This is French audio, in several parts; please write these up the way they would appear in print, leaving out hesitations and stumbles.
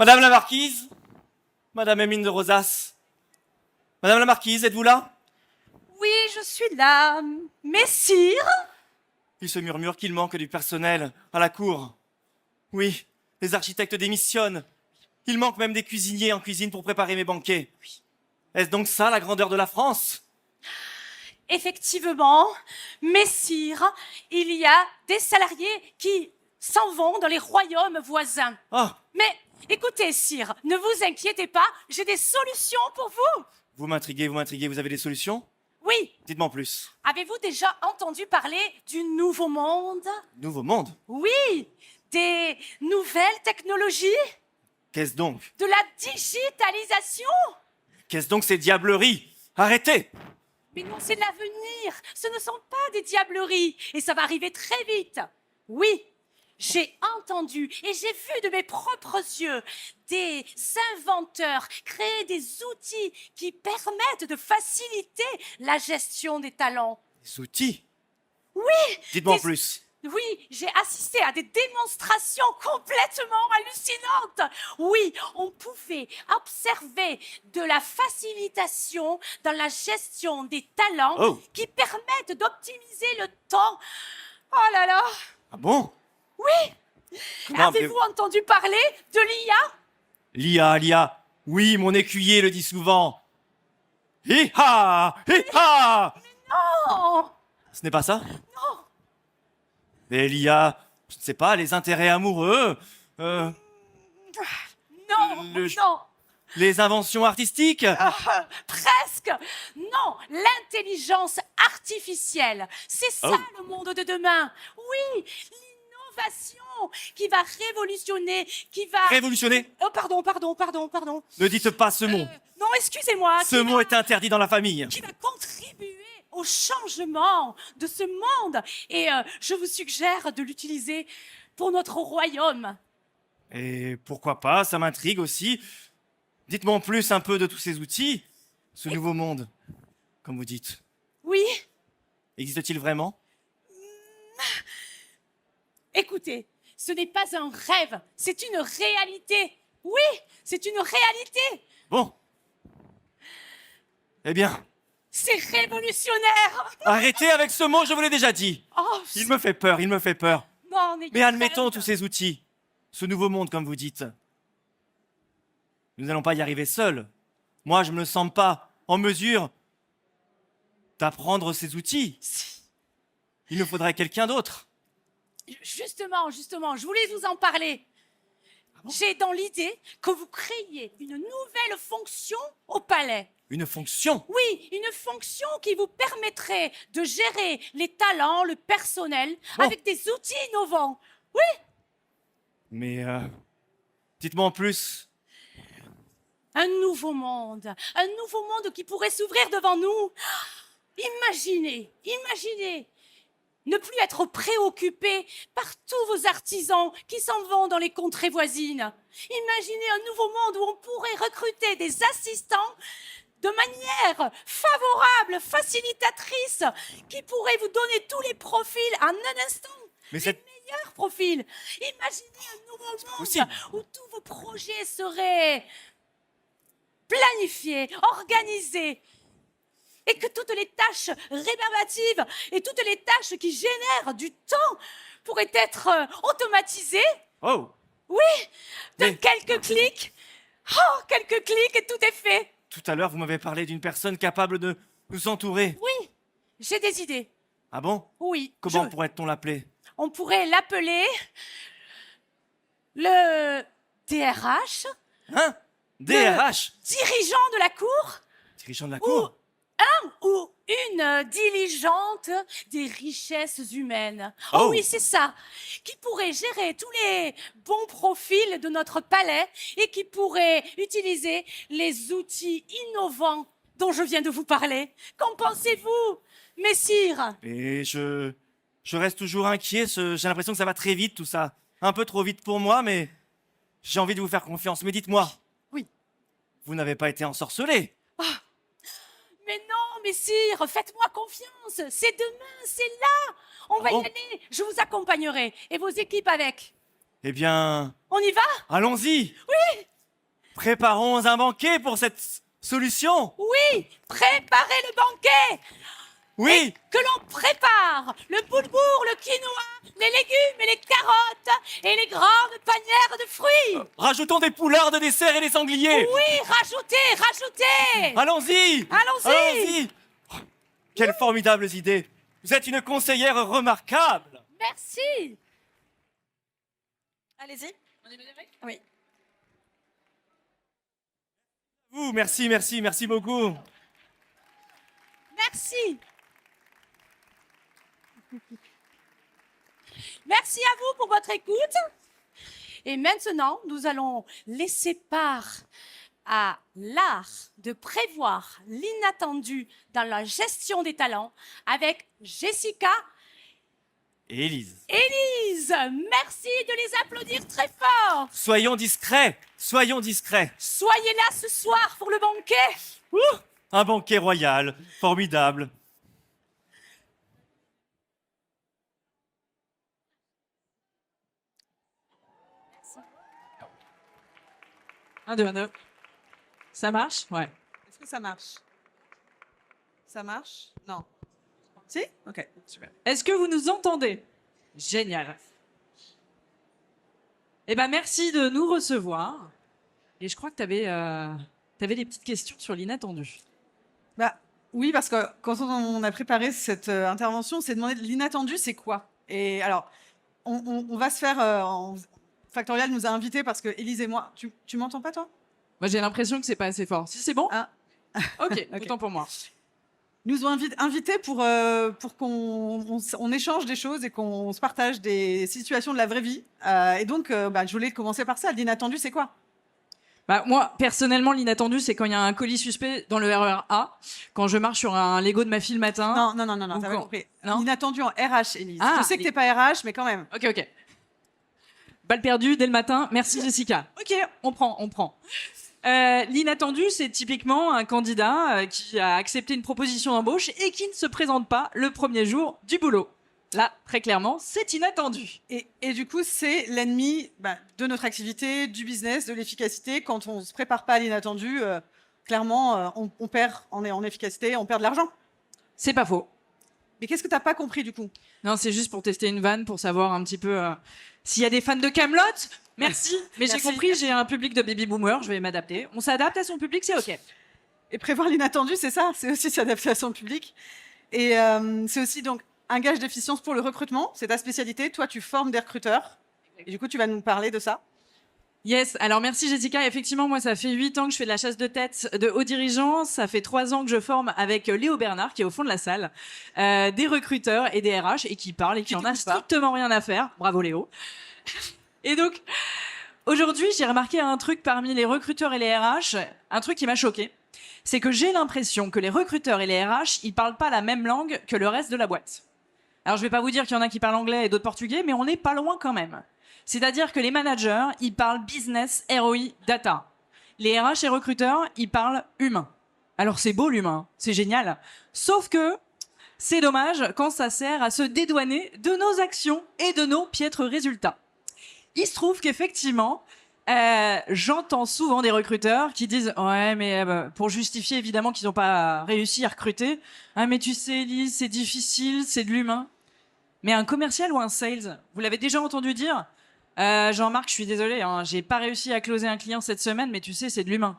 Madame la marquise? Madame Hermine de Rosas? Madame la marquise, êtes-vous là? Oui, je suis là. Messire? Il se murmure qu'il manque du personnel à la cour. Oui, les architectes démissionnent. Il manque même des cuisiniers en cuisine pour préparer mes banquets. Est-ce donc ça la grandeur de la France? Effectivement, messire, il y a des salariés qui s'en vont dans les royaumes voisins. Ah, Mais écoutez, sire, ne vous inquiétez pas, j'ai des solutions pour vous. vous m'intriguez, vous avez des solutions? Oui, Dites-moi en plus. avez-vous déjà entendu parler du Nouveau Monde? Nouveau monde? Oui, des nouvelles technologies, Qu'est-ce donc? de la digitalisation. Qu'est-ce donc ces diableries? Arrêtez! Mais non, c'est l'avenir. Ce ne sont pas des diableries. Et ça va arriver très vite. Oui, j'ai entendu et j'ai vu de mes propres yeux des inventeurs créer des outils qui permettent de faciliter la gestion des talents. Des outils? Oui, Dites-moi en des- plus. oui, j'ai assisté à des démonstrations complètement hallucinantes. Oui, on pouvait observer de la facilitation dans la gestion des talents Oh. qui permettent d'optimiser le temps. Oh là là, Ah bon? oui, Comment avez-vous entendu parler de l'IA? L'IA. Oui, mon écuyer le dit souvent. Hi-ha! Hi-ha! Oh, Ce n'est pas ça? non, Mais l'IA, je ne sais pas, les intérêts amoureux, non, Le- non. les inventions artistiques. Presque. Non, l'intelligence artificielle. C'est ça Oh. le monde de demain. Oui, l'innovation qui va révolutionner, qui va... Révolutionner? Oh, pardon. Ne dites pas ce mot. Non, excusez-moi. Ce mot est interdit dans la famille. Qui va contribuer au changement de ce monde. Et je vous suggère de l'utiliser pour notre royaume. Et pourquoi pas, ça m'intrigue aussi. Dites-moi en plus un peu de tous ces outils, ce nouveau monde, comme vous dites. Oui, Existe-t-il vraiment? écoutez, ce n'est pas un rêve, c'est une réalité. Oui, c'est une réalité. Bon. Eh bien, C'est révolutionnaire. arrêtez avec ce mot, je vous l'ai déjà dit. Oh, Il me fait peur, il me fait peur. non, n'ayez Mais admettons crainte. tous ces outils, ce nouveau monde, comme vous dites. Nous n'allons pas y arriver seuls. Moi, je ne me sens pas en mesure d'apprendre ces outils. Il nous faudrait quelqu'un d'autre. Justement, je voulais vous en parler. J'ai dans l'idée que vous créiez une nouvelle fonction au palais. Une fonction. Oui, une fonction qui vous permettrait de gérer les talents, le personnel, Oh. avec des outils innovants. Oui, Mais dites-moi en plus. un nouveau monde qui pourrait s'ouvrir devant nous. Imaginez, ne plus être préoccupé par tous vos artisans qui s'en vont dans les contrées voisines. Imaginez un nouveau monde où on pourrait recruter des assistants de manière favorable, facilitatrice, qui pourraient vous donner tous les profils en un instant. Mais Les cette... meilleurs profils. Imaginez un nouveau monde possible. où tous vos projets seraient planifiés, organisés, et que toutes les tâches rébarbatives et toutes les tâches qui génèrent du temps pourraient être automatisées. Oh. Oui, de Mais- quelques clics. Oh, quelques clics et tout est fait. Tout à l'heure, vous m'avez parlé d'une personne capable de nous entourer. Oui, j'ai des idées. Ah bon? Oui. Comment je- pourrait-on l'appeler? On pourrait l'appeler le DRH, Hein? DRH? dirigeant de la cour, Dirigeant de la cour? ou une diligente des richesses humaines. Oh, Oh. oui, c'est ça. Qui pourrait gérer tous les bons profils de notre palais et qui pourrait utiliser les outils innovants dont je viens de vous parler. Qu'en pensez-vous, messire? Et je reste toujours inquiet. J'ai l'impression que ça va très vite, tout ça. Un peu trop vite pour moi, mais j'ai envie de vous faire confiance. Mais dites-moi. Oui. Vous n'avez pas été ensorcelé? Mais non, messire, faites-moi confiance. C'est demain, c'est là. On va y bon aller. Je vous accompagnerai et vos équipes avec. Eh bien, On y va? allons-y. Oui. Préparons un banquet pour cette solution. Oui, préparez le banquet. Oui, Que l'on prépare le boulgour, le quinoa, les légumes et les carottes et les grandes panières de fruits. rajoutons des poulards de dessert et des sangliers. Oui, rajoutez. Allons-y. Allons-y. Quelles formidables idées. Vous êtes une conseillère remarquable. Merci. Allez-y. Oui. Vous, merci beaucoup. Merci. Merci à vous pour votre écoute. Et maintenant, nous allons laisser part à l'art de prévoir l'inattendu dans la gestion des talents avec Jessica Et Élise, et Lise. Merci de les applaudir très fort. soyons discrets. Soyez là ce soir pour le banquet. Un banquet royal, formidable. 1, 2, 1, 2. Ça marche? Ouais. Est-ce que ça marche? Ça marche? Non. Si? Ok, super. Est-ce que vous nous entendez? Génial. Eh ben, merci de nous recevoir. Et je crois que tu avais, des petites questions sur l'inattendu. Bah oui, parce que quand on a préparé cette intervention, on s'est demandé l'inattendu, c'est quoi? Et alors, on va se faire. Factorial nous a invités parce que Élise et moi. Tu m'entends pas, toi? Moi, j'ai l'impression que c'est pas assez fort. Si c'est bon? Ah. Ok, Ok. autant pour moi. Nous ont invités pour qu'on échange des choses et qu'on se partage des situations de la vraie vie. Et donc, je voulais commencer par ça. L'inattendu, c'est quoi? Bah, moi, personnellement, l'inattendu, c'est quand il y a un colis suspect dans le RER A, quand je marche sur un Lego de ma fille le matin. Non, Ou t'as pas quand- compris. Non L'inattendu en RH, Élise. Ah, Je sais que t'es pas RH, mais quand même. Ok. Balle perdue dès le matin. Merci Jessica. Ok, on prend. L'inattendu, c'est typiquement un candidat qui a accepté une proposition d'embauche et qui ne se présente pas le premier jour du boulot. Là, très clairement, c'est inattendu. Et du coup, c'est l'ennemi de notre activité, du business, de l'efficacité. Quand on ne se prépare pas à l'inattendu, clairement, on perd en efficacité, on perd de l'argent. C'est pas faux. Mais qu'est-ce que tu n'as pas compris du coup? Non, c'est juste pour tester une vanne, pour savoir un petit peu s'il y a des fans de Camelot. Merci. Mais j'ai Merci. compris, j'ai un public de baby boomers, je vais m'adapter. On s'adapte à son public, c'est ok. Et prévoir l'inattendu, c'est ça, c'est aussi s'adapter à son public. Et c'est aussi donc un gage d'efficience pour le recrutement, c'est ta spécialité. Toi, tu formes des recruteurs. Et du coup, tu vas nous parler de ça. Yes, alors merci Jessica. Effectivement, moi, ça fait 8 ans que je fais de la chasse de tête de hauts dirigeants. Ça fait 3 ans que je forme avec Léo Bernard, qui est au fond de la salle, des recruteurs et des RH, et qui parle et qui en a t'écoute pas. strictement rien à faire. Bravo Léo. Et donc, aujourd'hui, j'ai remarqué un truc parmi les recruteurs et les RH, un truc qui m'a choqué. C'est que j'ai l'impression que les recruteurs et les RH, ils parlent pas la même langue que le reste de la boîte. Alors, je vais pas vous dire qu'il y en a qui parlent anglais et d'autres portugais, mais on n'est pas loin quand même. C'est-à-dire que les managers, ils parlent business, ROI, data. Les RH et recruteurs, ils parlent humain. Alors c'est beau l'humain, c'est génial. Sauf que c'est dommage quand ça sert à se dédouaner de nos actions et de nos piètres résultats. Il se trouve qu'effectivement, j'entends souvent des recruteurs qui disent « Ouais, mais pour justifier évidemment qu'ils n'ont pas réussi à recruter, « Ah mais tu sais Elise, c'est difficile, c'est de l'humain. » Mais un commercial ou un sales, vous l'avez déjà entendu dire Jean-Marc, je suis désolé, hein, j'ai pas réussi à closer un client cette semaine, mais tu sais, c'est de l'humain.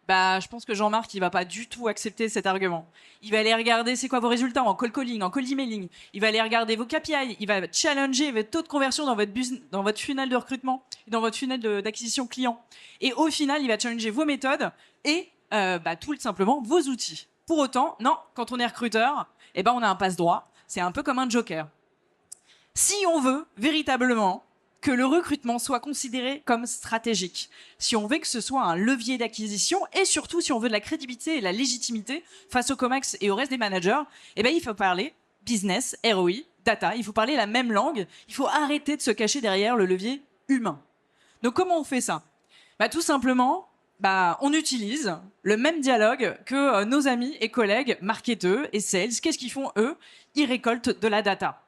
Bah, je pense que Jean-Marc, il va pas du tout accepter cet argument. Il va aller regarder c'est quoi vos résultats en cold calling, en cold emailing. Il va aller regarder vos KPI. Il va challenger votre taux de conversion dans votre funnel de recrutement, dans votre funnel d'acquisition client. Et au final, il va challenger vos méthodes et tout simplement vos outils. Pour autant, non, quand on est recruteur, on a un passe-droit. C'est un peu comme un joker. Si on veut véritablement que le recrutement soit considéré comme stratégique, si on veut que ce soit un levier d'acquisition et surtout si on veut de la crédibilité et de la légitimité face au COMEX et au reste des managers, il faut parler business, ROI, data, il faut parler la même langue, il faut arrêter de se cacher derrière le levier humain. Donc comment on fait ça? Tout simplement, on utilise le même dialogue que nos amis et collègues marketeurs et sales. Qu'est-ce qu'ils font eux? Ils récoltent de la data.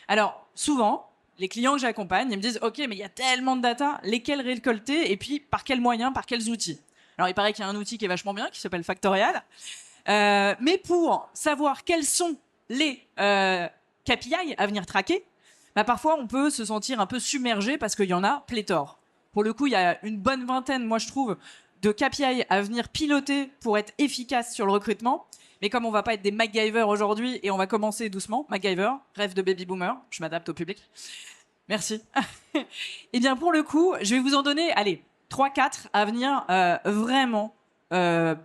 Alors souvent, les clients que j'accompagne, ils me disent « Ok, mais il y a tellement de data, lesquels récolter et puis par quels moyens, par quels outils ?» Alors, il paraît qu'il y a un outil qui est vachement bien, qui s'appelle Factorial. Mais pour savoir quels sont les KPI à venir traquer, bah, parfois, on peut se sentir un peu submergé parce qu'il y en a pléthore. Pour le coup, il y a une bonne vingtaine, moi, je trouve, de KPI à venir piloter pour être efficace sur le recrutement. Mais comme on va pas être des MacGyver aujourd'hui et on va commencer doucement, MacGyver, rêve de baby boomer, je m'adapte au public. Merci. Eh bien, pour le coup, je vais vous en donner, allez, 3-4 à venir vraiment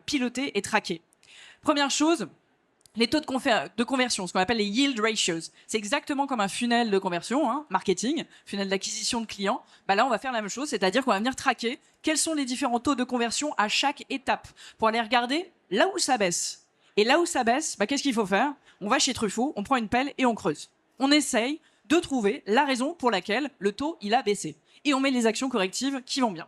piloter et traquer. Première chose, les taux de conversion, ce qu'on appelle les yield ratios. C'est exactement comme un funnel de conversion, hein, marketing, funnel d'acquisition de clients. Bah là, on va faire la même chose, c'est-à-dire qu'on va venir traquer quels sont les différents taux de conversion à chaque étape pour aller regarder là où ça baisse. Et là où ça baisse, bah, qu'est-ce qu'il faut faire? On va chez Truffaut, on prend une pelle et on creuse. On essaye de trouver la raison pour laquelle le taux il a baissé. Et on met les actions correctives qui vont bien.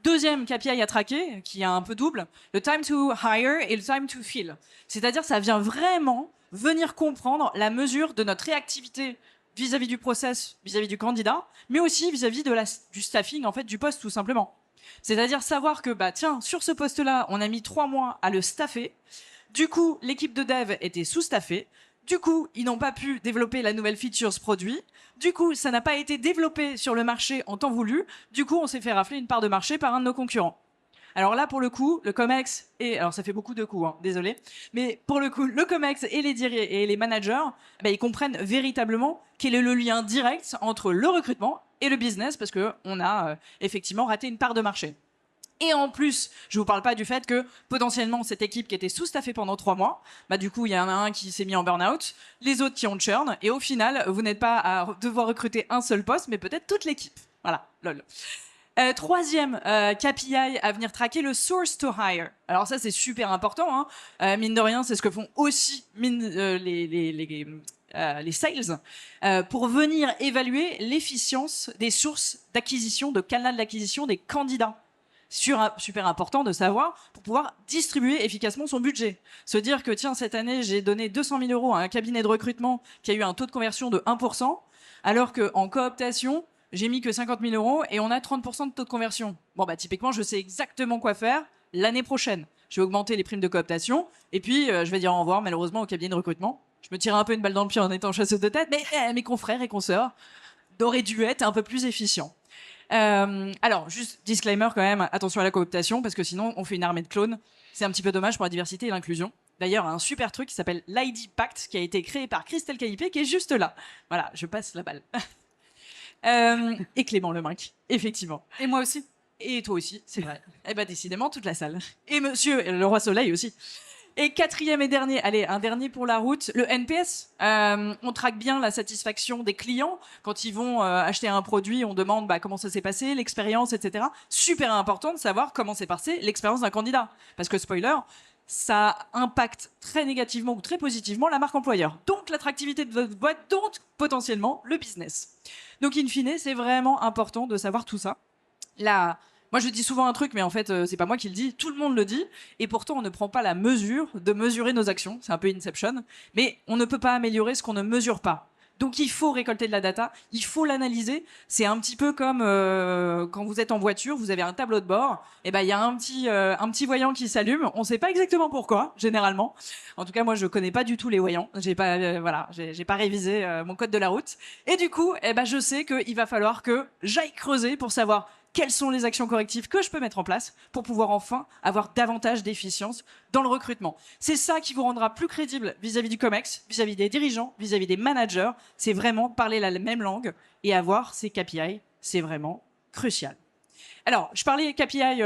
Deuxième KPI à traquer, qui est un peu double, le time to hire et le time to fill. C'est-à-dire ça vient vraiment venir comprendre la mesure de notre réactivité vis-à-vis du process, vis-à-vis du candidat, mais aussi vis-à-vis du staffing en fait du poste tout simplement. C'est-à-dire savoir que bah tiens, sur ce poste-là, on a mis 3 mois à le staffer. Du coup, l'équipe de dev était sous-staffée. Du coup, ils n'ont pas pu développer la nouvelle features produit. Du coup, ça n'a pas été développé sur le marché en temps voulu. Du coup, on s'est fait rafler une part de marché par un de nos concurrents. Alors là, pour le coup, le COMEX et... Alors, ça fait beaucoup de coups, hein, désolé. Mais pour le coup, le COMEX et les managers, bah, ils comprennent véritablement quel est le lien direct entre le recrutement et le business parce qu'on a effectivement raté une part de marché. Et en plus, je vous parle pas du fait que potentiellement cette équipe qui était sous-staffée pendant 3 mois, bah du coup il y en a un qui s'est mis en burn-out, les autres qui ont churn, et au final vous n'êtes pas à devoir recruter un seul poste, mais peut-être toute l'équipe. Voilà, lol. Troisième KPI à venir traquer, le source to hire. Alors ça c'est super important, hein. Mine de rien c'est ce que font aussi les sales pour venir évaluer l'efficience des sources d'acquisition, de canal d'acquisition des candidats. Super important de savoir pour pouvoir distribuer efficacement son budget. Se dire que tiens, cette année, j'ai donné 200 000 euros à un cabinet de recrutement qui a eu un taux de conversion de 1%, alors qu'en cooptation, j'ai mis que 50 000 euros et on a 30% de taux de conversion. Bon, bah typiquement, je sais exactement quoi faire l'année prochaine. Je vais augmenter les primes de cooptation et puis je vais dire au revoir malheureusement au cabinet de recrutement. Je me tire un peu une balle dans le pied en étant chasseuse de tête, mais mes confrères et consoeurs auraient dû être un peu plus efficients. Alors, juste disclaimer quand même, attention à la cooptation, parce que sinon, on fait une armée de clones. C'est un petit peu dommage pour la diversité et l'inclusion. D'ailleurs, un super truc qui s'appelle l'ID Pact, qui a été créé par Christelle Caillipé, qui est juste là. Voilà, je passe la balle. Et Clément Leminck, effectivement. Et moi aussi. Et toi aussi, c'est vrai. Eh ben, décidément, toute la salle. Et monsieur, le roi soleil aussi. Et quatrième et dernier, allez, un dernier pour la route, le NPS. On traque bien la satisfaction des clients. Quand ils vont acheter un produit, on demande bah, comment ça s'est passé, l'expérience, etc. Super important de savoir comment s'est passée l'expérience d'un candidat. Parce que, spoiler, ça impacte très négativement ou très positivement la marque employeur. Donc l'attractivité de votre boîte, donc potentiellement le business. Donc, in fine, c'est vraiment important de savoir tout ça. Moi, je dis souvent un truc, mais en fait, c'est pas moi qui le dis. Tout le monde le dit. Et pourtant, on ne prend pas la mesure de mesurer nos actions. C'est un peu Inception. Mais on ne peut pas améliorer ce qu'on ne mesure pas. Donc, il faut récolter de la data. Il faut l'analyser. C'est un petit peu comme quand vous êtes en voiture, vous avez un tableau de bord. Et ben, il y a un petit voyant qui s'allume. On ne sait pas exactement pourquoi, généralement. En tout cas, moi, je connais pas du tout les voyants. J'ai pas révisé mon code de la route. Et du coup, je sais qu'il va falloir que j'aille creuser pour savoir quelles sont les actions correctives que je peux mettre en place pour pouvoir enfin avoir davantage d'efficience dans le recrutement. C'est ça qui vous rendra plus crédible vis-à-vis du COMEX, vis-à-vis des dirigeants, vis-à-vis des managers. C'est vraiment parler la même langue et avoir ces KPI, c'est vraiment crucial. Alors, je parlais KPI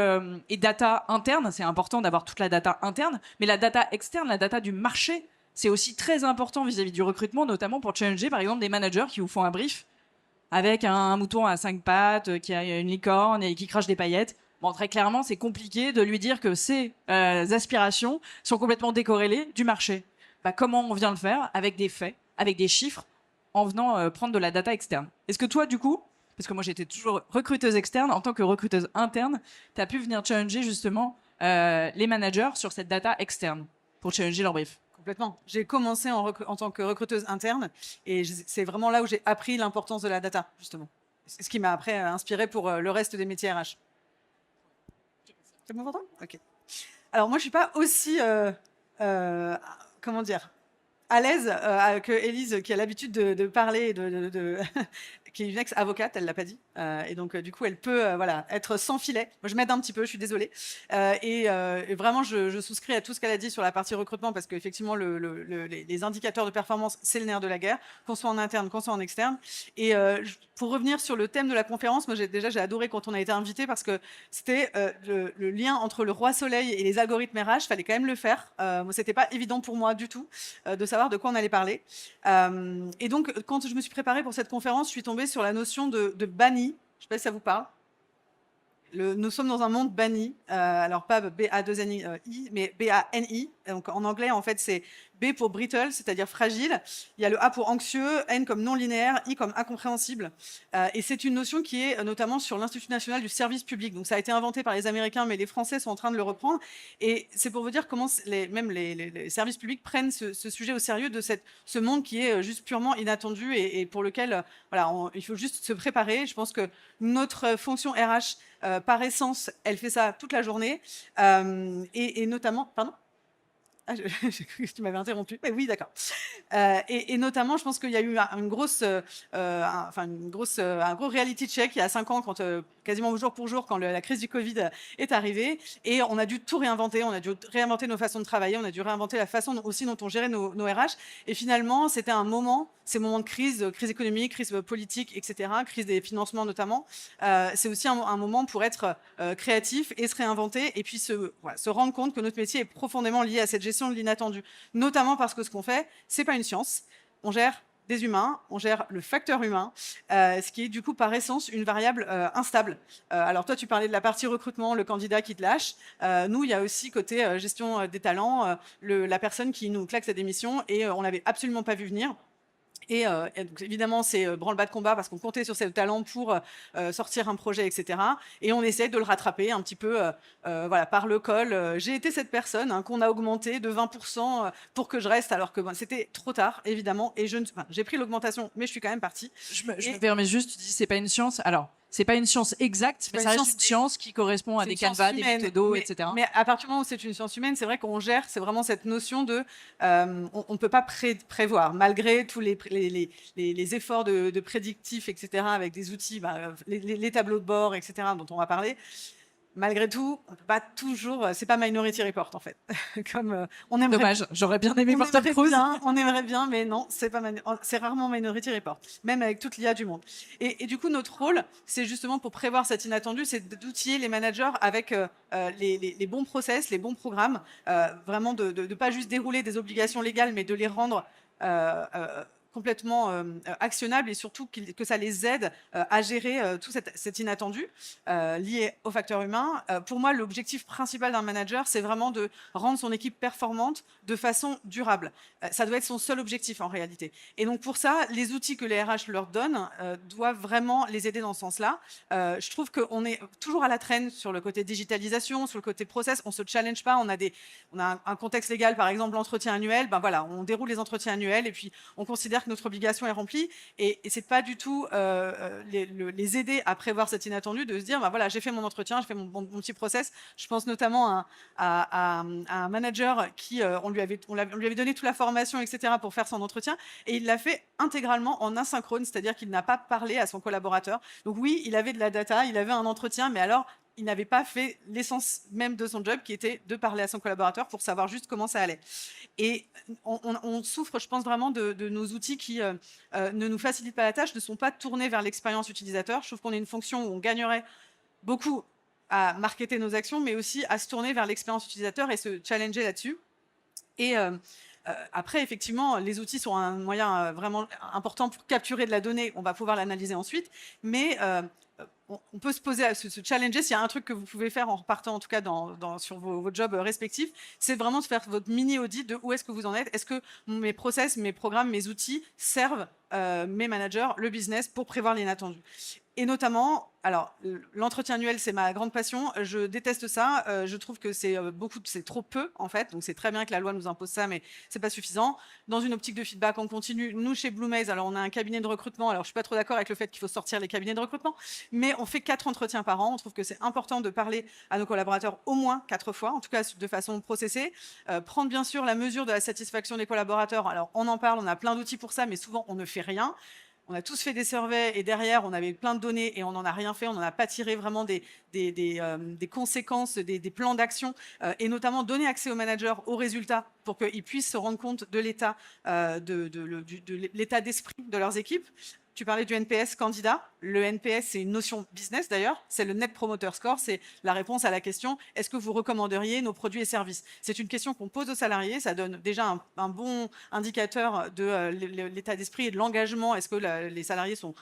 et data interne, c'est important d'avoir toute la data interne, mais la data externe, la data du marché, c'est aussi très important vis-à-vis du recrutement, notamment pour challenger par exemple des managers qui vous font un brief avec un mouton à 5 pattes, qui a une licorne et qui crache des paillettes. Bon, très clairement, c'est compliqué de lui dire que ses aspirations sont complètement décorrélées du marché. Bah, comment on vient le faire? Avec des faits, avec des chiffres, en venant prendre de la data externe. Est-ce que toi, du coup, parce que moi j'étais toujours recruteuse externe, en tant que recruteuse interne, tu as pu venir challenger justement les managers sur cette data externe pour challenger leur brief? Complètement. J'ai commencé en tant que recruteuse interne et c'est vraiment là où j'ai appris l'importance de la data, justement. C'est ce qui m'a après inspiré pour le reste des métiers RH. C'est bon pour toi? Ok. Alors moi, je suis pas aussi, comment dire, à l'aise que Élise, qui a l'habitude de parler, et qui est une ex-avocate, elle l'a pas dit, et donc du coup, elle peut voilà, être sans filet. Moi, je m'aide un petit peu, je suis désolée. Et vraiment, je souscris à tout ce qu'elle a dit sur la partie recrutement, parce qu'effectivement, les indicateurs de performance, c'est le nerf de la guerre, qu'on soit en interne, qu'on soit en externe. Et pour revenir sur le thème de la conférence, moi, j'ai adoré quand on a été invité, parce que c'était le lien entre le roi soleil et les algorithmes RH. Fallait quand même le faire. Moi, c'était pas évident pour moi du tout de savoir de quoi on allait parler. Et donc, quand je me suis préparée pour cette conférence, je suis tombée sur la notion de banni. Je ne sais pas si ça vous parle. Nous sommes dans un monde banni, alors pas B-A-2-N-I, mais B-A-N-I. Donc en anglais, en fait, c'est B pour brittle, c'est-à-dire fragile. Il y a le A pour anxieux, N comme non linéaire, I comme incompréhensible. Et c'est une notion qui est notamment sur l'Institut national du service public. Donc ça a été inventé par les Américains, mais les Français sont en train de le reprendre. Et c'est pour vous dire comment même les services publics prennent ce sujet au sérieux de ce monde qui est juste purement inattendu et pour lequel voilà, il faut juste se préparer. Je pense que notre fonction RH, par essence, elle fait ça toute la journée. Et notamment... Pardon ? Ah, j'ai cru que tu m'avais interrompu. Mais oui, d'accord. Et notamment, je pense qu'il y a eu un gros reality check il y a 5 ans, quand, quasiment jour pour jour, quand la crise du Covid est arrivée. Et on a dû tout réinventer. On a dû réinventer nos façons de travailler. On a dû réinventer la façon aussi dont on gérait nos RH. Et finalement, c'était un moment, ces moments de crise économique, crise politique, etc., crise des financements notamment. C'est aussi un moment pour être créatif et se réinventer et puis se rendre compte que notre métier est profondément lié à cette gestion de l'inattendu, notamment parce que ce qu'on fait, c'est pas une science. On gère des humains, on gère le facteur humain, ce qui est du coup par essence une variable instable. Alors toi, tu parlais de la partie recrutement, le candidat qui te lâche. Nous, il y a aussi côté gestion des talents, la personne qui nous claque sa démission et on l'avait absolument pas vu venir. Et donc, évidemment, c'est branle-bas de combat parce qu'on comptait sur ses talents pour sortir un projet, etc. Et on essaie de le rattraper un petit peu voilà, par le col. J'ai été cette personne qu'on a augmenté de 20% pour que je reste, alors que c'était trop tard, évidemment. Et j'ai pris l'augmentation, mais je suis quand même partie. Je me permets juste, tu dis c'est pas une science. Alors, c'est pas une science exacte, mais ça reste une science qui correspond à des canevas, des méthodos, etc. Mais à partir du moment où c'est une science humaine, c'est vrai qu'on gère, c'est vraiment cette notion de... on ne peut pas prévoir, malgré tous les efforts de prédictif, etc., avec des outils, les tableaux de bord, etc., dont on va parler. Malgré tout, on peut pas toujours. C'est pas Minority Report en fait. Comme on aimerait. Dommage, j'aurais bien aimé voir Tom Cruise. On aimerait bien, mais non, c'est rarement Minority Report, même avec toute l'IA du monde. Et du coup, notre rôle, c'est justement pour prévoir cet inattendu, c'est d'outiller les managers avec les bons process, les bons programmes, vraiment de pas juste dérouler des obligations légales, mais de les rendre complètement actionnables et surtout que ça les aide à gérer tout cet inattendu lié au facteur humain. Pour moi, l'objectif principal d'un manager, c'est vraiment de rendre son équipe performante de façon durable. Ça doit être son seul objectif en réalité. Et donc pour ça, les outils que les RH leur donnent doivent vraiment les aider dans ce sens-là. Je trouve qu'on est toujours à la traîne sur le côté digitalisation, sur le côté process. On se challenge pas. On a un contexte légal, par exemple l'entretien annuel. Ben voilà, on déroule les entretiens annuels et puis on considère que notre obligation est remplie et c'est pas du tout les aider à prévoir cet inattendu, de se dire voilà, j'ai fait mon entretien, j'ai fait mon petit process. Je pense notamment à un manager qui on lui avait donné toute la formation, etc., pour faire son entretien et il l'a fait intégralement en asynchrone, c'est-à-dire qu'il n'a pas parlé à son collaborateur. Donc oui, il avait de la data, il avait un entretien, mais alors il n'avait pas fait l'essence même de son job, qui était de parler à son collaborateur pour savoir juste comment ça allait. Et on souffre, je pense, vraiment de nos outils qui ne nous facilitent pas la tâche, ne sont pas tournés vers l'expérience utilisateur. Je trouve qu'on est une fonction où on gagnerait beaucoup à marketer nos actions, mais aussi à se tourner vers l'expérience utilisateur et se challenger là-dessus. Et après, effectivement, les outils sont un moyen vraiment important pour capturer de la donnée. On va pouvoir l'analyser ensuite, mais on peut se poser, se challenger. S'il y a un truc que vous pouvez faire en repartant, en tout cas sur vos jobs respectifs, c'est vraiment de faire votre mini-audit de où est-ce que vous en êtes. Est-ce que mes process, mes programmes, mes outils servent mes managers, le business, pour prévoir l'inattendu? Et notamment, Alors, l'entretien annuel, c'est ma grande passion. Je déteste ça. Je trouve que c'est trop peu, en fait. Donc, c'est très bien que la loi nous impose ça, mais c'est pas suffisant. Dans une optique de feedback, on continue. Nous, chez Blue Maze, alors on a un cabinet de recrutement. Alors, je suis pas trop d'accord avec le fait qu'il faut sortir les cabinets de recrutement, mais on fait 4 entretiens par an. On trouve que c'est important de parler à nos collaborateurs au moins 4 fois, en tout cas de façon processée. Prendre bien sûr la mesure de la satisfaction des collaborateurs. Alors, on en parle, on a plein d'outils pour ça, mais souvent, on ne fait rien. On a tous fait des surveys et derrière, on avait plein de données et on n'en a rien fait. On n'en a pas tiré vraiment des conséquences, des plans d'action et notamment donner accès aux managers aux résultats pour qu'ils puissent se rendre compte de l'état de l'état d'esprit de leurs équipes. Tu parlais du NPS candidat. Le NPS, c'est une notion business d'ailleurs. C'est le Net Promoter Score. C'est la réponse à la question « Est-ce que vous recommanderiez nos produits et services ?» C'est une question qu'on pose aux salariés. Ça donne déjà un bon indicateur de l'état d'esprit et de l'engagement. Est-ce que les salariés sont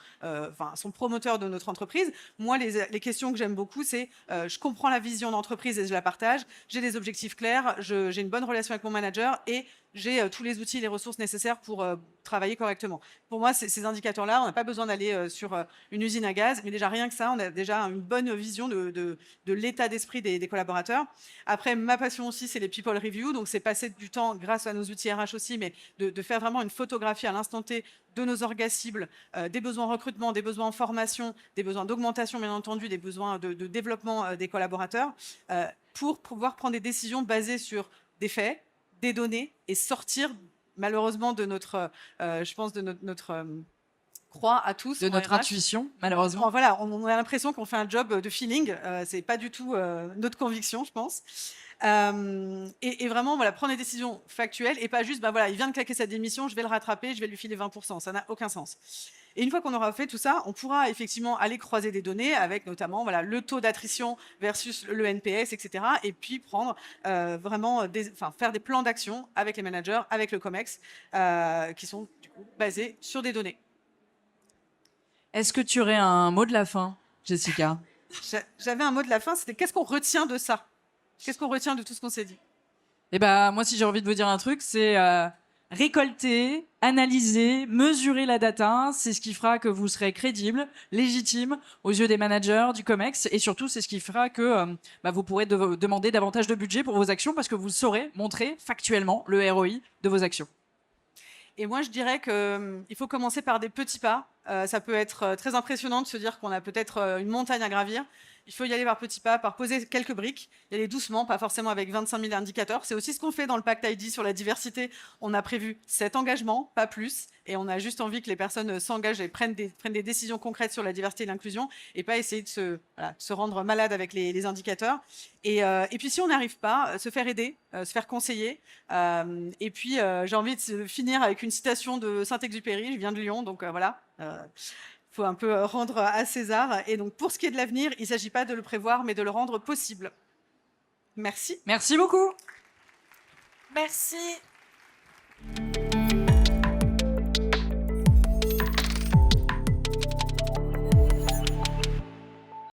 promoteurs de notre entreprise? Moi, les questions que j'aime beaucoup, c'est je comprends la vision d'entreprise et je la partage. J'ai des objectifs clairs. J'ai une bonne relation avec mon manager et j'ai tous les outils et les ressources nécessaires pour travailler correctement. Pour moi, ces indicateurs-là, on n'a pas besoin d'aller sur une usine à gaz, mais déjà rien que ça, on a déjà une bonne vision de l'état d'esprit des collaborateurs. Après, ma passion aussi, c'est les people review, donc c'est passer du temps, grâce à nos outils RH aussi, mais de faire vraiment une photographie à l'instant T de nos orgas cibles, des besoins en recrutement, des besoins en formation, des besoins d'augmentation, bien entendu, des besoins de développement des collaborateurs, pour pouvoir prendre des décisions basées sur des faits, des données et sortir malheureusement de notre, je pense, de notre croix à tous. De notre RH. intuition, malheureusement. Voilà, on a l'impression qu'on fait un job de feeling. C'est pas du tout notre conviction, je pense. Et vraiment, voilà, prendre des décisions factuelles et pas juste, voilà, il vient de claquer sa démission, je vais le rattraper, je vais lui filer 20%. Ça n'a aucun sens. Et une fois qu'on aura fait tout ça, on pourra effectivement aller croiser des données avec notamment voilà, le taux d'attrition versus le NPS, etc. Et puis prendre vraiment faire des plans d'action avec les managers, avec le COMEX, qui sont du coup basés sur des données. Est-ce que tu aurais un mot de la fin, Jessica? J'avais un mot de la fin, c'était qu'est-ce qu'on retient de ça? Qu'est-ce qu'on retient de tout ce qu'on s'est dit? Eh ben, moi, si j'ai envie de vous dire un truc, c'est récolter, analyser, mesurer la data. C'est ce qui fera que vous serez crédible, légitime aux yeux des managers, du COMEX. Et surtout, c'est ce qui fera que vous pourrez demander davantage de budget pour vos actions parce que vous saurez montrer factuellement le ROI de vos actions. Et moi, je dirais qu'il faut commencer par des petits pas. Ça peut être très impressionnant de se dire qu'on a peut-être une montagne à gravir. Il faut y aller par petits pas, par poser quelques briques, y aller doucement, pas forcément avec 25 000 indicateurs. C'est aussi ce qu'on fait dans le pacte ID sur la diversité. On a prévu 7 engagements, pas plus, et on a juste envie que les personnes s'engagent et prennent des décisions concrètes sur la diversité et l'inclusion, et pas essayer de se rendre malade avec les indicateurs. Et puis si on n'arrive pas, se faire aider, se faire conseiller. Et puis j'ai envie de finir avec une citation de Saint-Exupéry. Je viens de Lyon, donc voilà. Il faut un peu rendre à César. Et donc, pour ce qui est de l'avenir, il ne s'agit pas de le prévoir, mais de le rendre possible. Merci. Merci beaucoup. Merci.